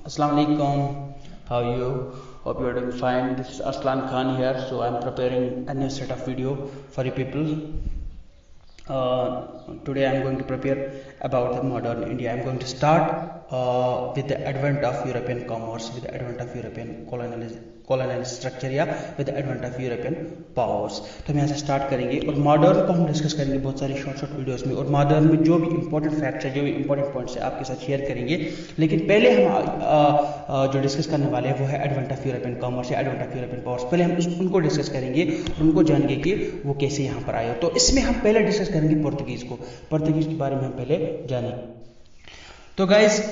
Assalamu alaikum. How are you? Hope you are doing fine. This is Aslan Khan here. So I'm preparing a new set of video for you people. Today I'm going to prepare about the modern India. I'm going to start with the advent of European commerce, with the advent of European colonial structure या with the advent of European powers. तो हम यहाँ से start करेंगे और modern को हम discuss करेंगे बहुत सारी शॉर्ट वीडियोस में, और मॉडर्न में जो भी इंपॉर्टेंट फैक्ट्स है, जो भी इंपॉर्टेंट पॉइंट्स है आपके साथ शेयर करेंगे। लेकिन पहले हम जो डिस्कस करने वाले हैं वो है एडवेंट ऑफ यूरोपियन कॉमर्स या एडवेंट ऑफ यूरोपियन पावर्स। पहले हम उनको डिस्कस करेंगे और उनको जानेंगे कि वो कैसे यहाँ पर आए। तो इसमें हम पहले डिस्कस करेंगे पोर्तुगीज के बारे में हम पहले जानेंगे। तो गाइज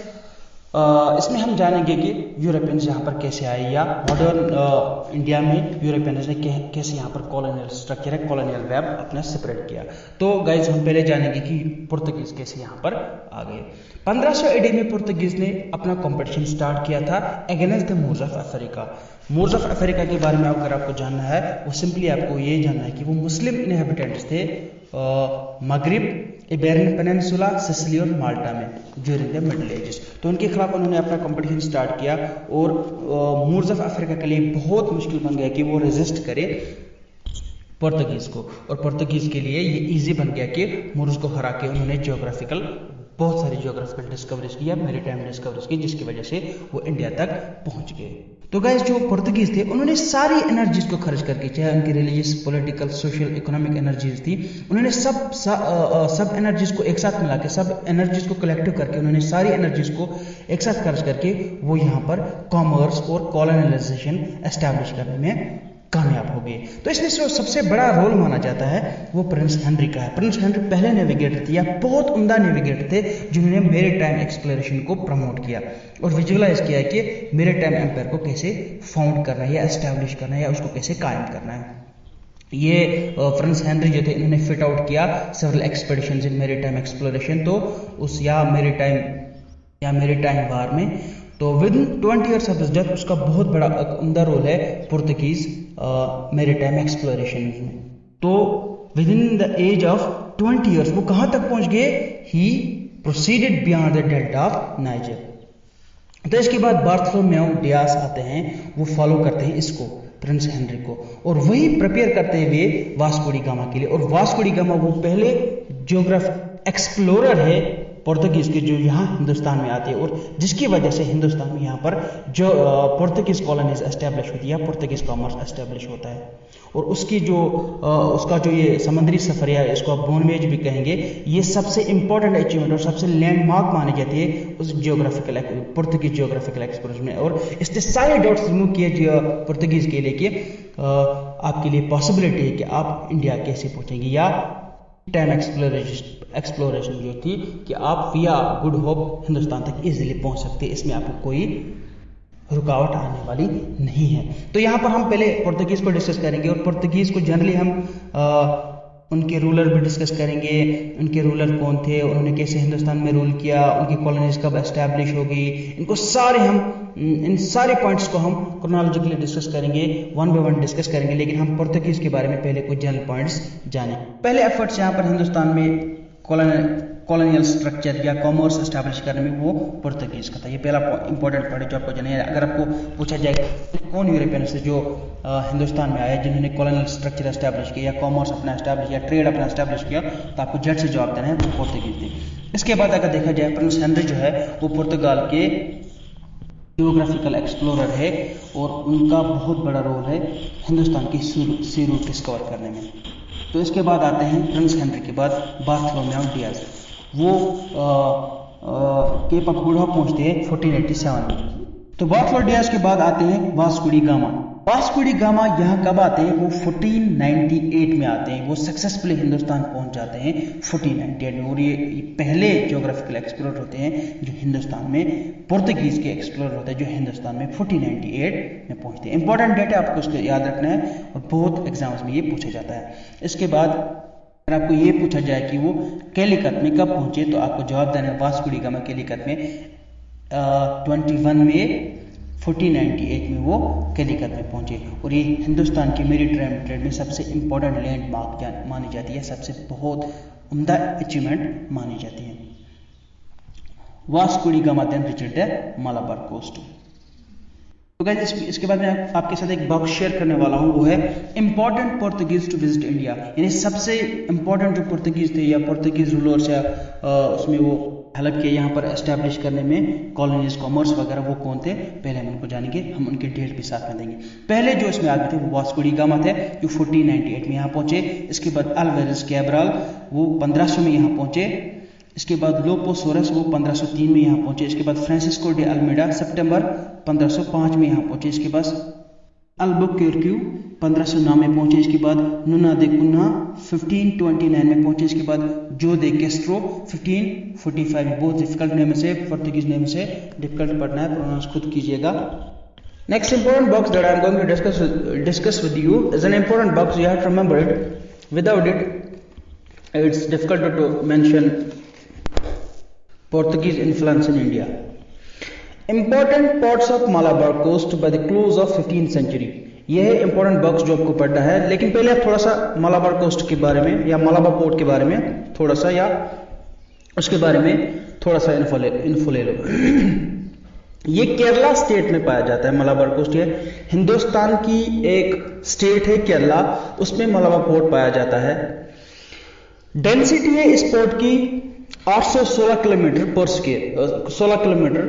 इसमें हम जानेंगे कि यूरोपियंस यहाँ पर कैसे आए, या मॉडर्न इंडिया में यूरोपियंस ने कैसे यहाँ पर कॉलोनियल स्ट्रक्चर है, कॉलोनियल वेब अपना सेपरेट किया। तो गाइज हम पहले जानेंगे कि पुर्तगीज कैसे यहाँ पर आ गए। 1500 AD में पुर्तगीज ने अपना कॉम्पिटिशन स्टार्ट किया था against the Moors of Africa. Moors of Africa के बारे में अगर आपको जानना है, वो सिंपली आपको ये जानना है कि वो मुस्लिम इनहेबिटेंट्स थे मगरिब, इबेरियन पेनिनसुला, सिसिली और माल्टा में ड्यूरिंग द मिडिल एजेस। तो उनके खिलाफ उन्होंने अपना कंपटीशन स्टार्ट किया और मूर्स ऑफ अफ्रीका के लिए बहुत मुश्किल बन गया कि वो रेजिस्ट करे पुर्तगीज को, और पुर्तगीज के लिए ये इजी बन गया कि मूर्स को हरा के उन्होंने बहुत सारी जियोग्राफिकल डिस्कवरीज की या मैरीटाइम डिस्कवरीज की, जिसकी वजह से वो इंडिया तक पहुंच गए। तो गाइस जो पुर्तगीज थे उन्होंने सारी एनर्जीज को खर्च करके, चाहे उनकी religious, political, social, economic energies थी, उन्होंने सब एनर्जीज को एक साथ मिला के, सब एनर्जीज को कलेक्टिव करके, उन्होंने सारी एनर्जीज को एक साथ खर्च करके वो यहाँ पर कॉमर्स और कॉलोनाइजेशन एस्टैब्लिश करने में कामयाब हो गए। तो इसमें जो सबसे बड़ा रोल माना जाता है वो प्रिंस हेनरी का है। प्रिंस हेनरी पहले नेविगेटर थे या बहुत उम्दा नेविगेटर थे जिन्होंने मैरीटाइम एक्सप्लोरेशन को प्रमोट किया और विजुअलाइज किया कि मैरीटाइम एम्पायर को कैसे फाउंड करना है या एस्टैब्लिश करना है या उसको कैसे कायम करना है। ये प्रिंस हेनरी जो थे इन्होंने फिट आउट किया सेवरल एक्सपेडिशंस इन मैरीटाइम एक्सप्लोरेशन। तो उस मैरीटाइम वार में, तो with in 20 years of his death उसका बहुत बड़ा उम्दा रोल है पुर्तगीज मैरीटाइम एक्सप्लोरेशन में। तो within the age of 20 years वो कहां तक पहुंच गए? He proceeded beyond the delta of Niger. तो इसके बाद बार्थोलोमेव डियास आते हैं, वो फॉलो करते हैं इसको, प्रिंस हेनरी को, और वही प्रिपेयर करते हुए वास्को डी गामा के लिए। और वास्को डी गामा वो पहले ज्योग्राफिक एक्सप्लोरर है पुर्तगीज के जो यहाँ हिंदुस्तान में आते हैं, और जिसकी वजह से हिंदुस्तान में यहाँ पर जो पुर्तगीज कॉलोनीज एस्टैब्लिश होती है या पुर्तगीज कॉमर्स एस्टैब्लिश होता है। और उसका जो ये समुद्री सफर या इसको आप बोनवेज भी कहेंगे, ये सबसे इंपॉर्टेंट अचीवमेंट और सबसे लैंडमार्क मानी जाती है उस पुर्तगीज जियोग्राफिकल एक्सप्लोरेशन में। और इसने सारे डाउट्स रिमूव किए पुर्तगीज के लिए कि आपके लिए पॉसिबिलिटी है कि आप इंडिया कैसे पहुंचेंगे, या टाइम एक्सप्लोरेशन जो थी कि आप विया गुड होप हिंदुस्तान तक इजीली पहुंच सकते हैं, इसमें आपको कोई रुकावट आने वाली नहीं है। तो यहाँ पर हम पहले पुर्तगीज को डिस्कस करेंगे, और पुर्तगीज को जनरली हम उनके रूलर भी डिस्कस करेंगे, उनके रूलर कौन थे, उन्होंने कैसे हिंदुस्तान में रूल किया, उनकी कॉलोनीज कब एस्टैब्लिश होगी, इन सारे पॉइंट्स को हम क्रोनोलॉजिकली डिस्कस करेंगे, वन बाय वन डिस्कस करेंगे। लेकिन हम पुर्तगीज के बारे में पहले कुछ जनरल पॉइंट्स जानें। पहले एफर्ट्स यहाँ पर हिंदुस्तान में कॉलोनियल स्ट्रक्चर या कॉमर्स एस्टैब्लिश करने में वो पुर्तगीज का था। ये पहला इंपॉर्टेंट पॉइंट है जो आपको जाना है। अगर आपको पूछा जाए कौन यूरोपियन से जो हिंदुस्तान में आया जिन्होंने कॉलोनियल स्ट्रक्चर एस्टैब्लिश किया या कॉमर्स अपना एस्टैब्लिश या ट्रेड अपना एस्टैब्लिश किया, तो आपको झट से जवाब देना है वो पुर्तगीज थे। इसके बाद अगर देखा जाए प्रिंस हेनरी जो है वो पुर्तगाल के जियोग्राफिकल एक्सप्लोरर है, और उनका बहुत बड़ा रोल है हिंदुस्तान की सी रूट डिस्कवर करने में। तो इसके बाद आते हैं प्रिंस हेनरी के बाद बार्थोलोमेव डियास, वो केप ऑफ गुड होप पहुंचते हैं 1487 में। तो बार्थोलोमेव डियास के बाद आते हैं Vasco da gamma. Vasco da gamma यहाँ कब आते हैं? वो 1498 में आते हैं। वो सक्सेसफुली हिंदुस्तान पहुंच जाते हैं 1498 में, और ये पहले ज्योग्राफिकल एक्सप्लोरर होते हैं जो हिंदुस्तान में, पुर्तगीज के एक्सप्लोरर होते हैं जो हिंदुस्तान में 1498 में पहुंचते हैं। इंपॉर्टेंट डेट है, आपको उसको याद रखना है और बहुत एग्जाम्स में ये पूछा जाता है। इसके बाद अगर आपको ये पूछा जाए कि वो कैलिकट में कब पहुंचे, तो आपको जवाब देना है वास्को डी गामा कैलिकट में 21 में 1498 में वो कैलिकट में पहुंचे, और ये हिंदुस्तान की मैरीटाइम ट्रेड में सबसे इंपॉर्टेंट लैंडमार्क मानी जाती है, सबसे बहुत उम्दा अचीवमेंट मानी जाती है। Vasco da Gama then reached the Malabar coast. तो गाइस इसके बाद मैं आपके साथ एक बॉक्स शेयर करने वाला हूँ, वो है important Portuguese to visit India, यानी सबसे इंपॉर्टेंट जो पोर्तुगीज थे या पोर्तुगीज रूलर्स या उसमें वो हेल्प किया यहाँ पर एस्टैब्लिश करने में, कॉलोनीज, कॉमर्स वगैरह, वो कौन थे पहले हम उनको जानेंगे, हम उनके डेट भी साथ में देंगे। पहले जो इसमें आगे थे वो वास्को डी गामा थे जो 1498 में यहाँ पहुंचे। इसके बाद अल्वारेज कैब्राल वो 1500 में यहाँ पहुंचे। इसके बाद लोपो सोरस वो 1503 में यहाँ पहुंचे। इसके बाद फ्रांसिस्को डे अल्मेडा सितंबर 1505 में यहाँ पहुंचे। इसके बाद अल्बुक्वेर्क्यू 1509 में पहुंचे। इसके बाद नुना दे कुन्हा 1529 में पहुंचे। इसके बाद जो दे कैस्ट्रो 1545 में। बहुत डिफिकल्ट नेम से, पोर्तुगीज नेम से डिफिकल्ट पढ़ना है, प्रोनाउंस खुद कीजिएगा। Next important box that I am going to discuss with you is an important box, you have to remember it, without it it's difficult to mention Portuguese influence in India. Important ports of Malabar coast by the close of 15th century. यह है important box जो आपको पढ़ना है, लेकिन पहले आप थोड़ा सा मलाबार कोस्ट के बारे में या मलाबार पोर्ट के बारे में थोड़ा सा या उसके बारे में थोड़ा सा इन्फो ले लो। ये केरला स्टेट में पाया जाता है मलाबार कोस्ट। ये हिंदुस्तान की एक स्टेट है केरला, उसमें मलाबार पोर्ट पाया जाता है। डेंसिटी है इस पोर्ट की 816 किलोमीटर पर स्क्वायर, 16 किलोमीटर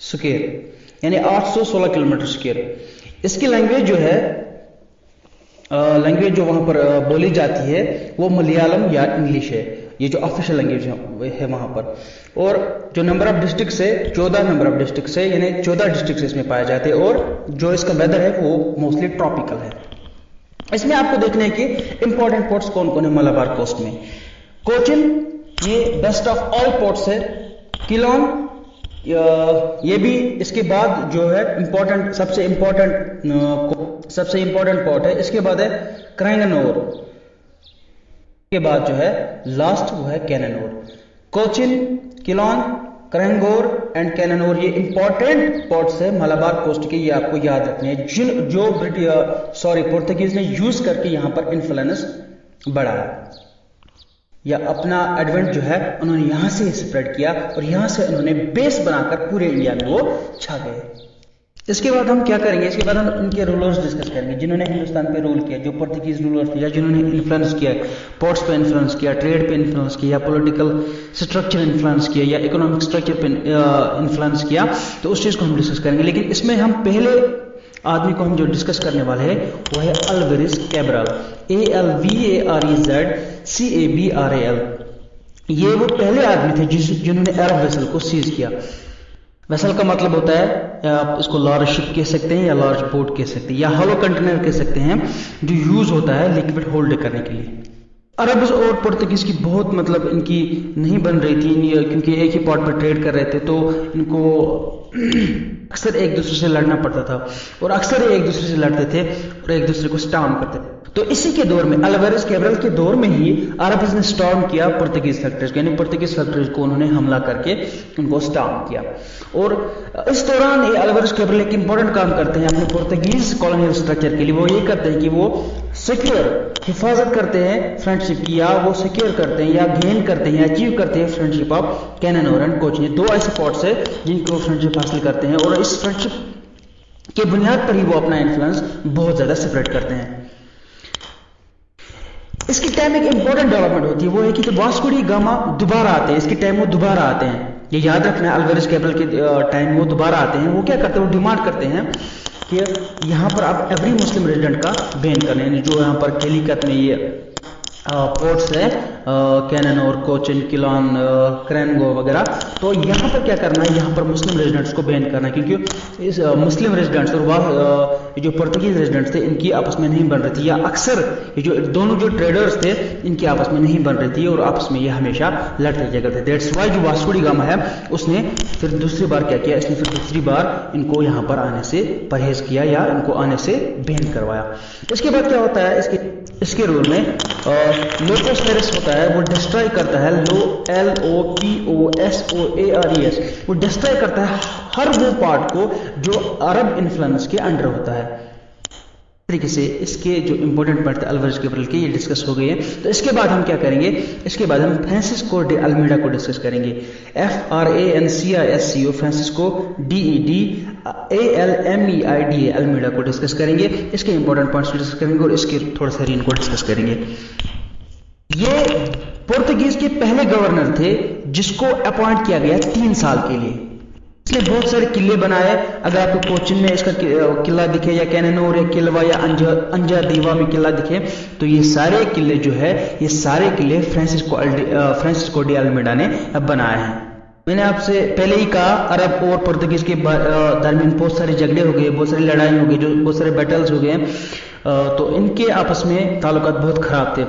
स्क्वायर, यानी 816 किलोमीटर स्क्वायर। इसकी लैंग्वेज जो है, लैंग्वेज जो वहां पर बोली जाती है वो मलयालम या इंग्लिश है, ये जो ऑफिशियल लैंग्वेज है वहां पर। और जो नंबर ऑफ डिस्ट्रिक्ट है 14 नंबर ऑफ डिस्ट्रिक्ट है, यानी 14 डिस्ट्रिक्ट इसमें पाए जाते हैं। और जो इसका वेदर है वो मोस्टली ट्रॉपिकल है। इसमें आपको देखना है कि इंपॉर्टेंट पोर्ट्स कौन कौन है मलाबार कोस्ट में। कोचिन ये बेस्ट ऑफ ऑल पोर्ट्स है। किलोन ये भी इसके बाद जो है इंपॉर्टेंट, सबसे इंपॉर्टेंट पोर्ट है। इसके बाद है क्राइंगनोर, के बाद जो है लास्ट वो है कैननोर। कोचिन, किलोन, क्राइंगोर एंड कैननोर ये इंपॉर्टेंट पोर्ट्स है मलाबार कोस्ट के, ये आपको याद रखने हैं, जो पोर्तुगीज ने यूज करके यहां पर इन्फ्लुएंस बढ़ाया या अपना एडवेंट जो है उन्होंने यहां से स्प्रेड किया और यहां से उन्होंने बेस बनाकर पूरे इंडिया में वो छा गए। इसके बाद हम क्या करेंगे, इसके बाद हम इनके रूलर्स डिस्कस करेंगे जिन्होंने हिंदुस्तान पे रूल किया, जो पोर्तुगीज रूलर्स थे या जिन्होंने इन्फ्लुएंस किया, पोर्ट्स पे इन्फ्लुएंस किया, ट्रेड पे इन्फ्लुएंस किया, पॉलिटिकल स्ट्रक्चर इन्फ्लुएंस किया या इकोनॉमिक स्ट्रक्चर पे इन्फ्लुएंस किया, तो उस चीज को हम डिस्कस करेंगे। लेकिन इसमें हम पहले आदमी को हम जो डिस्कस करने वाले हैं वो है अल्वारेज कैब्राल, ALVAREZ ये वो पहले आदमी थे जिन्होंने अरब वेसल को सीज किया। वेसल का मतलब होता है, आप इसको लार्ज शिप कह सकते हैं या लार्ज बोट कह सकते हैं या हॉलो कंटेनर कह सकते हैं, जो यूज होता है लिक्विड होल्ड करने के लिए। अरब और पुर्तगीज की बहुत मतलब इनकी नहीं बन रही थी, क्योंकि एक ही पॉट पर ट्रेड कर रहे थे, तो इनको अक्सर एक दूसरे से लड़ना पड़ता था और अक्सर एक दूसरे से लड़ते थे और एक दूसरे को स्टॉर्म करते थे। तो इसी के दौर में, अल्वारेज कैब्राल के दौर में ही अरब्स ने स्टॉर्म किया पुर्तगीज फैक्ट्रीज को, यानी पुर्तगीज फैक्ट्रीज को उन्होंने हमला करके उनको स्टॉर्म किया। और इस दौरान ये अल्वारेज कैब्राल एक इंपॉर्टेंट काम करते हैं अपने पुर्तगीज कॉलोनियल स्ट्रक्चर के लिए। वो ये करते हैं कि वो सिक्योर हिफाजत करते हैं फ्रेंडशिप की, या वो सिक्योर करते हैं या गेन करते हैं या अचीव करते हैं friendship of Cannanore and Cochin. ये दो ऐसे पोर्ट्स है जिनकी वो फ्रेंडशिप हासिल करते हैं और इस फ्रेंडशिप के बुनियाद पर ही वो अपना इन्फ्लुएंस बहुत ज्यादा स्प्रेड करते हैं। इसकी टाइम एक इंपॉर्टेंट डेवलपमेंट होती है, वो है कि जब वास्को डी गामा दोबारा आते हैं, इसके टाइम वो दोबारा आते हैं, ये याद रखना है, अल्वारेज कैब्राल के टाइम वो दोबारा आते हैं। वो क्या करते हैं, वो डिमांड करते हैं कि यहाँ पर आप एवरी मुस्लिम रेजिडेंट का बैन करने, यानी जो यहाँ पर कैलिकट में ये पोर्ट्स है कैननोर, कोचिन, किलोन, क्रेनगो वगैरह, तो यहाँ पर क्या करना है, यहाँ पर मुस्लिम रेजिडेंट्स को बैन करना है, क्योंकि इस मुस्लिम रेजिडेंट्स और वह जो पुर्तगीज रेजिडेंट्स थे इनकी आपस में नहीं बन रही थी, या अक्सर ये जो दोनों जो ट्रेडर्स थे इनकी आपस में नहीं बन रही थी और आपस में ये हमेशा लड़ते झगड़ते थे। दैट्स वाई जो वास्को डी गामा है उसने फिर दूसरी बार क्या किया, इसने फिर दूसरी बार इनको यहाँ पर आने से परहेज किया या इनको आने से बैन करवाया। इसके बाद क्या होता है, इसके रूल में लोपोसोरस होता है, वो डिस्ट्रॉय करता है, LOPOSOARES, वो डिस्ट्रॉय करता है हर वो पार्ट को जो अरब इन्फ्लुएंस के अंडर होता है। तरीके से इसके जो इंपॉर्टेंट पार्ट थे अल्वारेज कैब्रल के ये डिस्कस हो गए हैं। तो इसके बाद हम क्या करेंगे, इसके बाद हम फ्रांसिस्को डे अल्मीडा को डिस्कस करेंगे। FRANCISCO फ्रांसिस्को DEDALMEIDA अल्मीडा को डिस्कस करेंगे। इसके इंपॉर्टेंट पॉइंट्स डिस्कस करेंगे और इसके थोड़ा सा रीन को डिस्कस करेंगे। ये पोर्तुगीज के पहले गवर्नर थे जिसको अपॉइंट किया गया 3 साल के लिए। इसने बहुत सारे किले बनाए। अगर आपको कोचिन में इसका किला दिखे या कैनेनोर या किलवा या अंजा दीवा में किला दिखे तो ये सारे किले जो है ये सारे किले फ्रांसिस्को डी अल्मीडा ने बनाए हैं। मैंने आपसे पहले ही कहा अरब और पुर्तगीज के दरमियान बहुत सारे झगड़े हो गए, बहुत सारी लड़ाई हो गई, जो बहुत सारे बैटल्स हो गए, तो इनके आपस में ताल्लुकात बहुत खराब थे।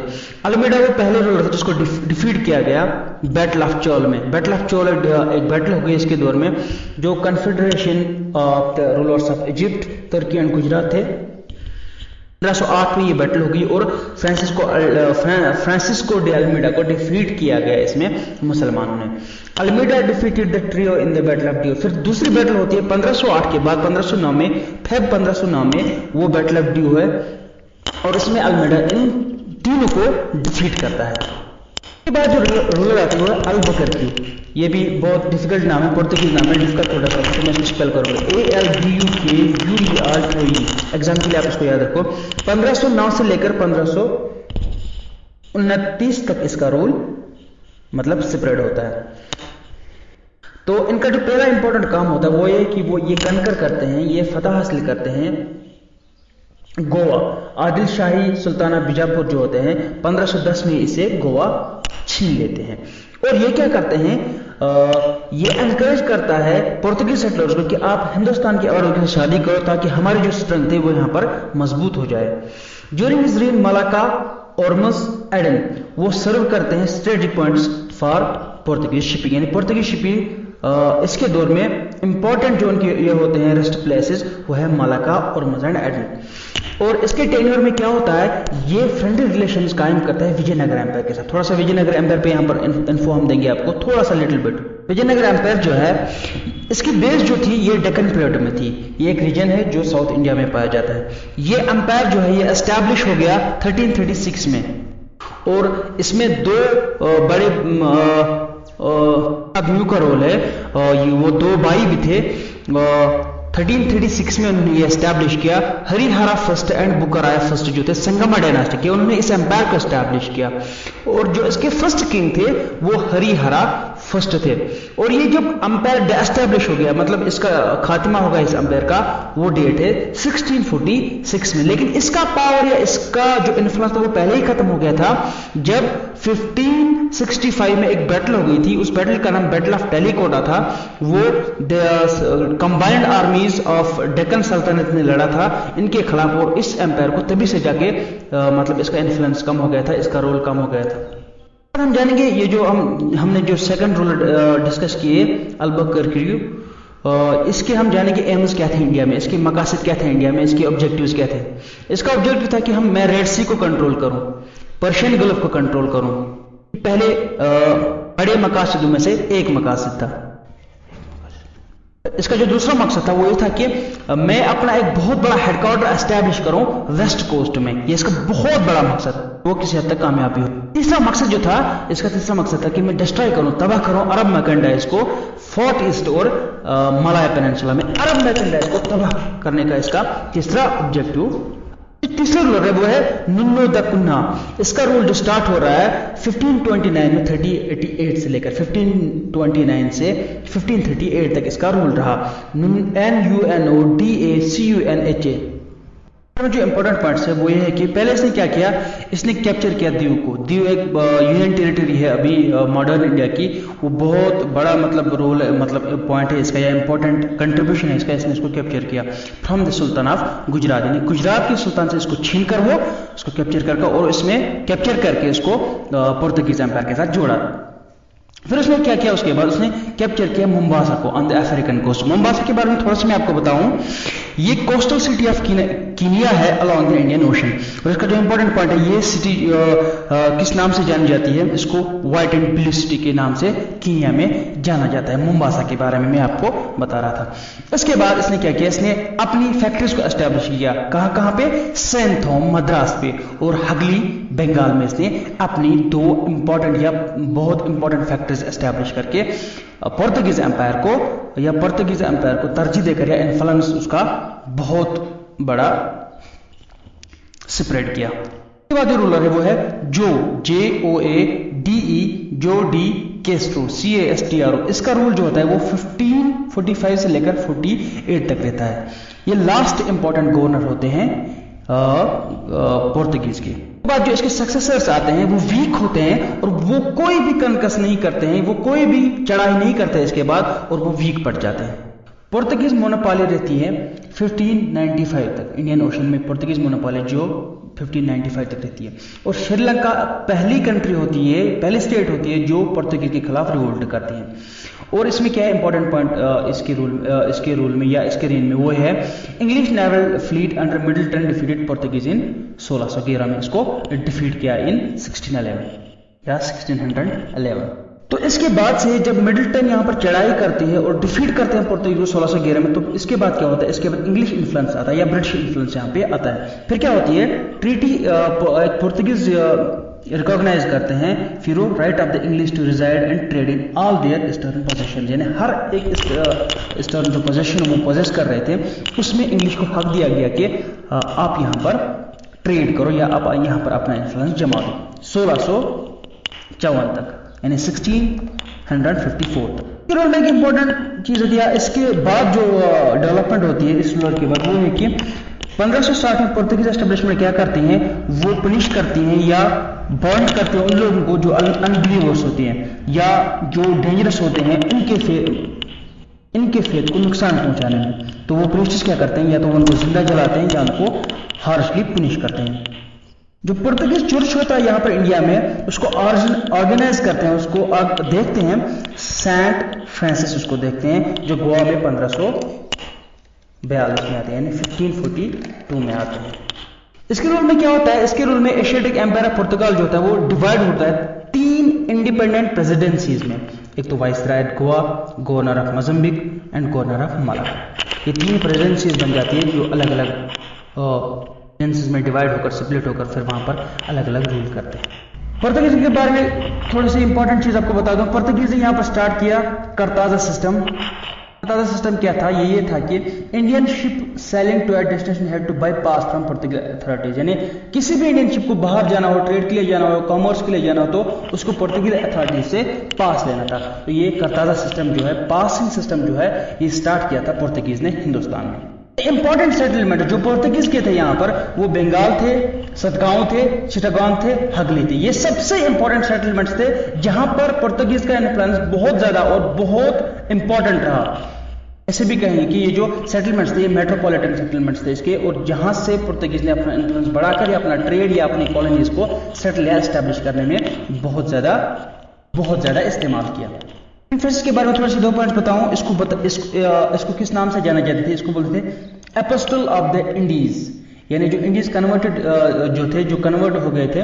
अल्मीडा वो पहले रूलर था जिसको डिफीट किया गया बैटल ऑफ चौल में। बैटल ऑफ चौल एक बैटल हो गई इसके दौर में, जो confederation of the rulers of Egypt, Turkey and Gujarat थे। 1508 में ये बैटल हो गई और फ्रांसिस्को डे अल्मीडा को डिफीट किया गया इसमें मुसलमानों ने। Almeida defeated the trio in the battle of Diu. फिर दूसरी बैटल होती है 1508 के बाद 1509 में, फेब 1509 में वो बैटल ऑफ ड्यू है और इसमें अल्मीडा इन तीनों को डिफीट करता है। इसके बाद जो रूलर आते हैं वो अल-बकरकी। ये भी बहुत डिफिकल्ट नाम है, पुर्तगीज नाम है, डिफिकल्ट थोड़ा सा, तो मैं इसको स्पेल करूंगा ALBUKUER। एग्जाम के लिए आप इसको याद रखो। 1509 से लेकर 1529 तक इसका रूल मतलब सेपरेट होता है। तो इनका जो पहला इंपॉर्टेंट काम होता है वो ये कि वो ये कनकर करते हैं, ये फतह हासिल करते हैं गोवा। आदिल शाही सुल्ताना बीजापुर जो होते हैं 1510 में इसे गोवा छीन लेते हैं। और ये क्या करते हैं, ये एनकरेज करता है पुर्तगीज सेटलर्स को कि आप हिंदुस्तान की औरतों से शादी करो ताकि हमारी जो स्ट्रेंथ है वो यहाँ पर मजबूत हो जाए। During his reign Malacca Ormus Aden वो सर्व करते हैं strategic points for Portuguese shipping, यानी पुर्तगीज शिपिंग इसके दौर में इंपॉर्टेंट जो उनके ये होते हैं रेस्ट प्लेसेस वो है मलाका और एंड एडन। और इसके टेन्योर में क्या होता है, ये फ्रेंडली रिलेशंस कायम करता है विजयनगर एम्पायर के साथ। थोड़ा सा विजयनगर एम्पायर पे यहाँ पर इन्फो हम देंगे आपको, थोड़ा सा लिटिल बिट। विजयनगर एम्पायर जो है इसकी बेस जो थी ये डेक्कन पीरियड में थी। ये एक रीजन है जो साउथ इंडिया में पाया जाता है। ये एम्पायर जो है ये एस्टैब्लिश हो गया 1336 में और इसमें दो बड़े आदमियों का रोल है। वो दो भाई भी थे। 1336 में उन्होंने ये एस्टैब्लिश किया। हरिहरा फर्स्ट एंड बुकराया फर्स्ट जो थे संगमा डायनास्टी के, उन्होंने इस एम्पायर को एस्टैब्लिश किया और जो इसके फर्स्ट किंग थे वो हरिहरा फर्स्ट थे। और ये जब एम्पायर एस्टैब्लिश हो गया मतलब इसका खात्मा होगा इस एम्पायर का, वो डेट है 1646 में। लेकिन इसका पावर या इसका जो इन्फ्लुएंस था वो पहले ही खत्म हो गया था जब 1565 में एक बैटल हो गई थी। उस बैटल का नाम बैटल ऑफ टेलीकोटा था। वो कंबाइंड आर्मीज ऑफ डेक्कन सल्तनत ने लड़ा था इनके खिलाफ और इस एम्पायर को तभी से जाके मतलब इसका इन्फ्लुएंस कम हो गया था, इसका रोल कम हो गया था। हम जानेंगे ये जो हमने जो सेकंड रूलर डिस्कस किए अल-बकरकी, इसके हम जानेंगे एम्स क्या थे इंडिया में, इसके मकासद क्या थे इंडिया में, इसके ऑब्जेक्टिव्स क्या थे। इसका ऑब्जेक्टिव था कि मैं रेड सी को कंट्रोल करूं, पर्शियन गल्फ को कंट्रोल करूं। पहले बड़े मकासदों में से एक मकासद था। इसका जो दूसरा मकसद था वो ये था कि मैं अपना एक बहुत बड़ा हेडक्वार्टर एस्टैब्लिश करूं वेस्ट कोस्ट में। ये इसका बहुत बड़ा मकसद, वो किसी हद तक कामयाबी हो। तीसरा मकसद जो था, इसका तीसरा मकसद था कि मैं डिस्ट्रॉय करूं, तबाह करूं अरब मैकेंडाइज को फोर्ट ईस्ट और मलाया पेनिनसुला में अरब मैकेंडाइज को तबाह करने का इसका तीसरा ऑब्जेक्टिव। तीसरा रूलर है वो है नुन्नो द कुन्हा। इसका रूल जो स्टार्ट हो रहा है 1529 में 1388 से लेकर 1529 से 1538 तक इसका रूल रहा। NUNODACUNHA। जो इंपॉर्टेंट पॉइंट्स है वो ये है कि पहले इसने क्या किया, इसने कैप्चर किया दीव को। दीव एक यूनियन टेरिटरी है अभी मॉडर्न इंडिया की, वो बहुत बड़ा मतलब रोल है, मतलब पॉइंट है इसका या इंपॉर्टेंट कंट्रीब्यूशन है इसका। इसने इसको कैप्चर किया from the sultan of Gujarat, यानी गुजरात के सुल्तान से इसको छीन कर वो इसको कैप्चर करके और इसमें कैप्चर करके इसको पुर्तगीज एम्पायर के साथ जोड़ा। फिर उसने क्या किया, उसके बाद उसने कैप्चर किया मुंबासा को on the African coast. Mombasa के बारे में थोड़ा सा मैं आपको बताऊं, ये कोस्टल सिटी ऑफ कीनिया है अलोंग द इंडियन ओशन। और इसका जो इंपॉर्टेंट पॉइंट है, ये सिटी किस नाम से जानी जाती है, इसको व्हाइट एंड ब्लू सिटी के नाम से कीनिया में जाना जाता है। मोम्बासा के बारे में मैं आपको बता रहा था। इसके बाद इसने क्या किया, इसने अपनी फैक्ट्रीज को एस्टेब्लिश किया। कहां कहां पे, सेंट थॉम मद्रास पे और हगली बंगाल में इसने अपनी 2 इंपॉर्टेंट या बहुत इंपॉर्टेंट फैक्ट्रीज एस्टेब्लिश करके पोर्तुगीज एम्पायर को तरजीह देकर या इन्फ्लुएंस उसका बहुत बड़ा स्प्रेड किया। उसके बाद जो रूलर है वो है जो डी कैस्ट्रो CASTRO। इसका रूल जो होता है वो 1545 से लेकर 48 तक रहता है। ये लास्ट इंपॉर्टेंट गवर्नर होते हैं पोर्तुगीज के। बाद जो इसके सक्सेसर्स आते हैं वो वीक होते हैं और वो कोई भी कनकस नहीं करते हैं, वो कोई भी चढ़ाई नहीं करते इसके बाद, और वो वीक पड़ जाते हैं। पोर्तुगीज मोनोपोली रहती है 1595 तक। इंडियन ओशन में पोर्तुगीज मोनोपोली जो 1595 तक रहती है। और श्रीलंका पहली कंट्री होती है, पहली स्टेट होती है जो पोर्तुगीज के खिलाफ रिवोल्ट करती है। और इसमें क्या है इंपॉर्टेंट पॉइंट इसके रूल में या इसके रेन में, वो है English naval fleet under Middleton defeated Portuguese in 1611 में इसको डिफीट किया इन 1611 या 1611। तो इसके बाद से जब मिडलटन यहाँ पर चढ़ाई करती है और डिफीट करते हैं पोर्तुगीज को 1611 में, तो इसके बाद क्या होता है, इसके बाद इंग्लिश इन्फ्लुएंस आता है या ब्रिटिश इन्फ्लुएंस यहाँ पे आता है। फिर क्या होती है, ट्रीटी पोर्तुगीज रिकॉग्नाइज करते हैं फिर right of the English to reside and trade in all their eastern possession. यानी हर एक ईस्टर्न जो पोजेशन वो पोजेस कर रहे थे उसमें इंग्लिश को हक दिया गया कि आप यहाँ पर ट्रेड करो या आप यहाँ पर अपना इन्फ्लुएंस जमा दो 1654 तक, यानी 1654 तक। फिर एक इंपॉर्टेंट चीज होती है, इसके बाद जो डेवलपमेंट होती है इस रूलर के बाद, वो है कि 1560 में पोर्तुगीज एस्टेब्लिशमेंट क्या करती हैं, वो पनिश करती हैं या बर्न करते हैं उन लोगों को जो अनबिलीवर्स होते हैं या जो डेंजरस होते हैं, इनके फेथ को नुकसान पहुंचाने में। तो वो पनिश क्या करते हैं, या तो उनको जिंदा जलाते हैं या उनको हार्शली पनिश करते हैं। जो पोर्तुगीज चर्च होता है यहाँ पर इंडिया में, उसको ऑर्गेनाइज करते हैं, उसको देखते हैं सेंट फ्रांसिस, उसको देखते हैं जो गोवा में 1542 में आते हैं, यानी 1542 में आते हैं। इसके रूल में क्या होता है, इसके रूल में एशियाटिक एम्पायर ऑफ पुर्तगाल जो होता है वो डिवाइड होता है 3 इंडिपेंडेंट प्रेसिडेंसीज में। एक तो viceroy Goa, governor of Mozambique and governor of Malawi. ये 3 प्रेसिडेंसीज बन जाती है जो अलग अलग प्रेसिडेंसीज में डिवाइड होकर स्प्लिट होकर फिर वहां पर अलग अलग रूल करते हैं। पोर्तुगीज के बारे में थोड़ी सी इंपॉर्टेंट चीज आपको बता दूं। पोर्तुगीज ने यहाँ पर स्टार्ट किया करताजा सिस्टम। करताजा सिस्टम क्या था, ये था कि Indian ship sailing to a destination had to bypass from Portuguese authorities. यानी किसी भी इंडियन शिप को बाहर जाना हो, ट्रेड के लिए जाना हो, कॉमर्स के लिए जाना हो, तो उसको पोर्तुगीज अथॉरिटीज से पास लेना था। तो ये करताजा सिस्टम जो है, पासिंग सिस्टम जो है, ये स्टार्ट किया था पोर्तुगीज ने हिंदुस्तान में। इंपॉर्टेंट सेटलमेंट जो पोर्तुगीज के थे यहाँ पर, वो बंगाल थे, सतगांव थे, चिटागोंग थे, हगली थे। ये सबसे इंपॉर्टेंट सेटलमेंट्स थे जहां पर पोर्तुगीज का इन्फ्लुएंस बहुत ज्यादा और बहुत इंपॉर्टेंट रहा। ऐसे भी कहेंगे कि ये जो सेटलमेंट्स थे ये मेट्रोपॉलिटन सेटलमेंट्स थे इसके, और जहां से पोर्तुगीज ने अपना इन्फ्लुएंस बढ़ाकर या अपना ट्रेड या अपनी कॉलोनीज को सेटल या एस्टेब्लिश करने में बहुत ज्यादा इस्तेमाल किया। फ्रांसिस के बारे में थोड़े से 2 पॉइंट बताऊं। इसको किस नाम से जाना जाते थे, इसको बोलते थे एपोस्टल ऑफ द इंडीज। यानी जो इंडीज कन्वर्टेड जो कन्वर्ट हो गए थे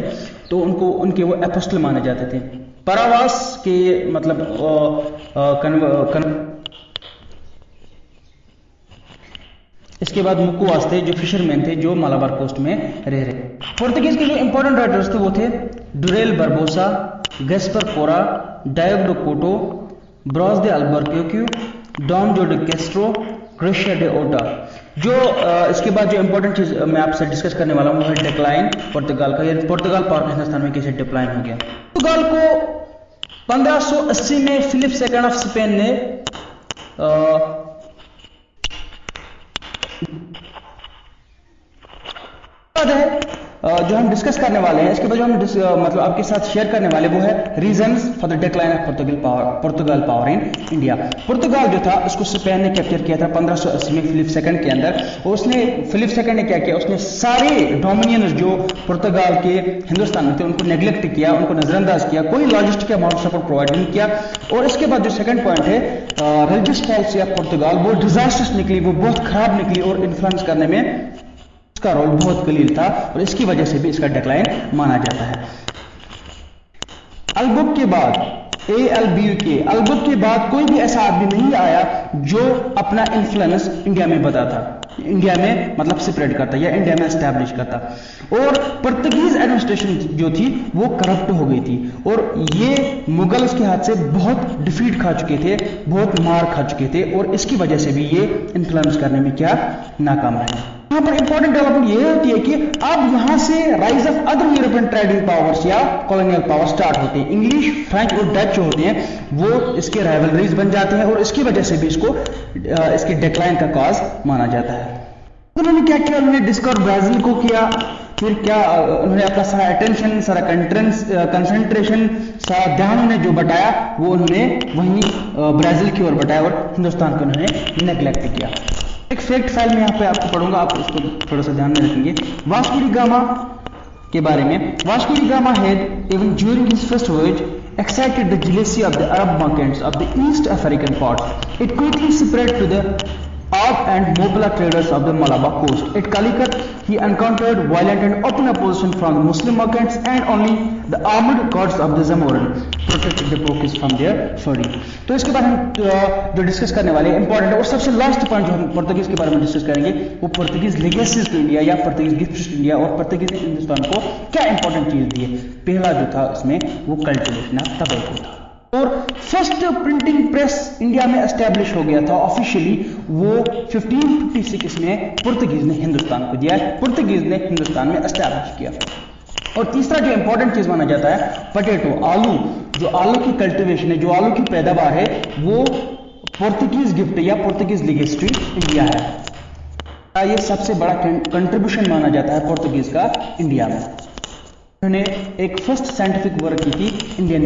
तो उनके वो एपोस्टल माने जाते थे। परावास के मतलब इसके बाद मुकुवास थे जो फिशरमैन थे जो मालाबार कोस्ट में रह रहे। पोर्तुगीज के जो इंपॉर्टेंट राइटर्स थे वो थे डुरेल बारबोसा, गैस्पर कोरा, डायोगो डे कोटो, ब्रॉस दे अल्बर्क्यू, डॉन जो डे कैस्ट्रो, ग्रेशिया डे ओटा। जो इसके बाद जो इंपॉर्टेंट चीज मैं आपसे डिस्कस करने वाला हूं वो है डिक्लाइन पोर्तुगाल का। ये पोर्तुगाल पावर हिंदुस्तान में कैसे डिक्लाइन हो गया। पोर्तुगाल को 1580 में फिलिप सेकंड ऑफ स्पेन ने जो हम डिस्कस करने वाले हैं, इसके बाद जो हम मतलब आपके साथ शेयर करने वाले वो है reasons for the decline of Portugal power in India. Portugal जो था उसको स्पेन ने कैप्चर किया था 1580 में फिलिप सेकंड के अंदर, और उसने फिलिप सेकंड ने क्या किया, उसने सारे डोमिनियंस जो पुर्तगाल के हिंदुस्तान में थे उनको नेग्लेक्ट किया, उनको नजरअंदाज किया, कोई लॉजिस्टिक या मॉरल सपोर्ट प्रोवाइड नहीं किया। और इसके बाद जो सेकंड पॉइंट है रिलीजियस पॉलिसी ऑफ पुर्तगाल वो डिजास्टर्स निकली, वो बहुत खराब निकली और इन्फ्लुएंस करने में उसका रोल बहुत कलील था, और इसकी वजह से भी इसका डिक्लाइन माना जाता है। अल्बुक के बाद अल्बुक के बाद कोई भी ऐसा आदमी नहीं आया जो अपना इन्फ्लुएंस इंडिया में बताता, इंडिया में मतलब स्प्रेड करता या इंडिया में एस्टैब्लिश करता। और पुर्तगीज एडमिनिस्ट्रेशन जो थी वो करप्ट हो गई थी, और ये मुगल्स के हाथ से बहुत डिफीट खा चुके थे, बहुत मार खा चुके थे, और इसकी वजह से भी ये इन्फ्लुएंस करने में क्या नाकाम रहे। यहाँ पर इंपॉर्टेंट डेवलपमेंट ये होती है कि अब यहाँ से rise of other European trading powers या कॉलोनियल पावर स्टार्ट होते हैं। इंग्लिश, फ्रेंच और डच जो होते हैं वो इसके राइवलरीज बन जाते हैं, और इसकी वजह से भी इसको इसके डिक्लाइन का कॉज माना जाता है। उन्होंने क्या किया, उन्होंने डिस्कवर ब्राजील को किया, फिर क्या उन्होंने अपना सारा अटेंशन, सारा कंसंट्रेशन, सारा ध्यान उन्हें जो बटाया वो उन्होंने वहीं ब्राजील की ओर बटाया, और हिंदुस्तान को उन्होंने नेग्लेक्ट किया। एक फैक्ट फाइल में यहाँ पे आपको पढ़ूंगा, आप इसको थोड़ा सा ध्यान में रखेंगे। वास्को डी गामा के बारे में, Vasco da Gama had even during his first voyage excited the jealousy of the Arab merchants of the East African ports. It quickly spread to the Arab and Mobile traders of the Malabar coast. At Calicut, he encountered violent and open opposition from the Muslim merchants, and only the armed guards of the Zamorin protected the Portuguese from their fury. तो इसके बारे में जो discuss करने वाले important है, और सबसे लास्ट पॉइंट जो हम पुर्तगीज के बारे में डिस्कस करेंगे वो पुर्तगीज लेगेसीज टू इंडिया या पुर्तगीज गिफ्ट्स टू इंडिया, और पुर्तगीज ने हिंदुस्तान को क्या इंपॉर्टेंट चीज दी है। पहला जो था इसमें वो कल्टिवेशन ऑफ टबैको था, और फर्स्ट प्रिंटिंग प्रेस इंडिया में एस्टैब्लिश हो गया था ऑफिशियली, वो 1556 में पुर्तगीज ने हिंदुस्तान को दिया, पुर्तगीज ने हिंदुस्तान में एस्टैब्लिश किया। और तीसरा जो इंपॉर्टेंट चीज माना जाता है पोटैटो, आलू, जो आलू की कल्टीवेशन है, जो आलू की पैदावार है, वो पुर्तगीज गिफ्ट या पुर्तगीज लेगेसी इंडिया है। ये सबसे बड़ा कंट्रीब्यूशन माना जाता है पुर्तगीज का इंडिया में। उन्होंने एक फर्स्ट साइंटिफिक वर्क की थी इंडियन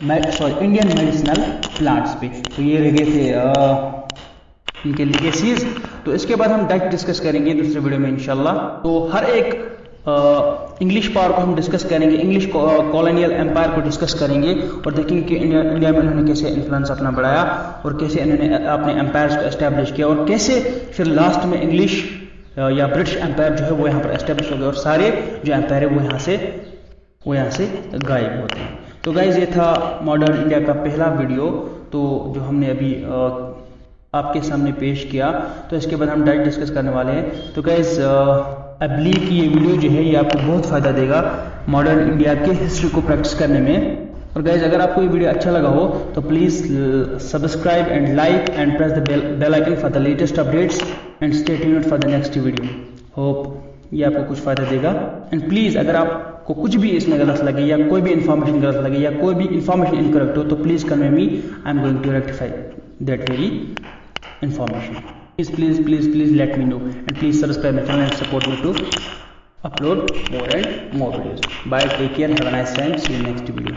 मेडिसिनल प्लांट्स पे, तो ये रह गए थे इनके लेगेसीज। तो इसके बाद हम डायरेक्ट डिस्कस करेंगे दूसरे वीडियो में इंशाल्लाह। तो हर एक इंग्लिश पावर को हम डिस्कस करेंगे, इंग्लिश कॉलोनियल एम्पायर को डिस्कस करेंगे, और देखेंगे कि इंडिया में उन्होंने कैसे इन्फ्लुएंस अपना बढ़ाया, और कैसे इन्होंने अपने एम्पायर्स को एस्टैब्लिश किया, और कैसे फिर लास्ट में इंग्लिश या ब्रिटिश एम्पायर जो है वो यहाँ पर एस्टैब्लिश हो गया, और सारे जो एम्पायर है वो यहाँ से गायब होते हैं। तो गाइज ये था मॉडर्न इंडिया का पहला वीडियो, तो जो हमने अभी आपके सामने पेश किया। तो इसके बाद हम डायरेक्ट डिस्कस करने वाले हैं। तो गाइज आई बिलीव कि ये वीडियो जो है ये आपको बहुत फ़ायदा देगा मॉडर्न इंडिया के हिस्ट्री को प्रैक्टिस करने में। और गाइज अगर आपको ये वीडियो अच्छा लगा हो तो please subscribe and like and press the bell icon for the latest updates and stay tuned for the next video. Hope ये आपको कुछ फ़ायदा देगा। एंड प्लीज़ अगर आपको कुछ भी इसमें गलत लगे या कोई भी इन्फॉर्मेशन गलत लगे या कोई भी इन्फॉर्मेशन इनकरेक्ट हो तो please convey me, I am going to rectify that very information. Please let me know, and please subscribe my channel and support me to upload more and more videos. Bye, take care, have a nice time, see you in next video.